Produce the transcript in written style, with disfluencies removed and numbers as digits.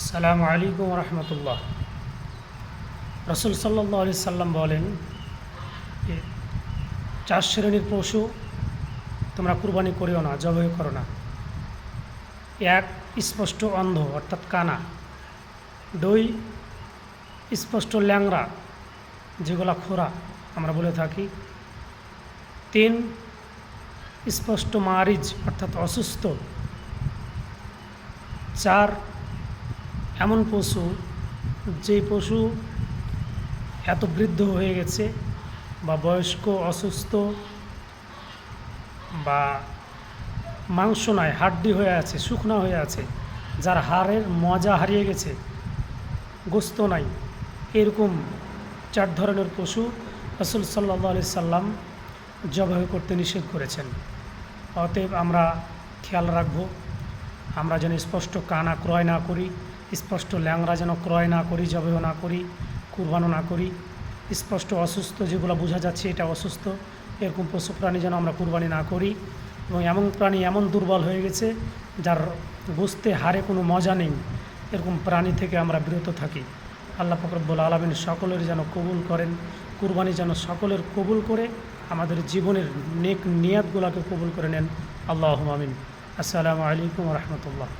আসসালামু আলাইকুম রহমতুল্লাহ। রসুল সাল্লাল্লাহু আলাইহি সাল্লাম বলেন যে 4 শ্রেণীর পশু তোমরা কুরবানি করিও না, জবাই করো না। 1, স্পষ্ট অন্ধ অর্থাৎ কানা। 2, স্পষ্ট ল্যাংড়া, যেগুলা খোরা আমরা বলে থাকি। 3, স্পষ্ট মারিজ অর্থাৎ অসুস্থ। 4, এমন পশু যেই পশু এত বৃদ্ধ হয়ে গেছে বা বয়স্ক, অসুস্থ বা মাংস নয়, হাড্ডি হয়ে আছে, শুকনা হয়ে আছে, যার হাড়ের মজা হারিয়ে গেছে, গোস্ত নাই, এরকম 4 ধরনের পশু রাসূল সাল্লাল্লাহু আলাইহি সাল্লাম জবাই করতে নিষেধ করেছেন। অতএব আমরা খেয়াল রাখব, আমরা যেন স্পষ্ট কানা ক্রয় না করি, স্পষ্ট ল্যাংড়া যেন ক্রয় না করি, জবাই না করি, কুরবানও না করি। স্পষ্ট অসুস্থ, যেগুলো বোঝা যাচ্ছে এটা অসুস্থ, এরকম পশু প্রাণী যেন আমরা কুরবানি না করি। এবং এমন প্রাণী এমন দুর্বল হয়ে গেছে যার গোস্তে হাড়ে কোনো মজা নেই, এরকম প্রাণী থেকে আমরা বিরত থাকি। আল্লাহ পাক রব্বুল আলামিন সকলের যেন কবুল করেন, কুরবানি যেন সকলের কবুল করে আমাদের জীবনের নেক নিয়াতগুলোকে কবুল করে নেন। আল্লাহুম্মা আমিন। আসসালামু আলাইকুম রহমতুল্লাহ।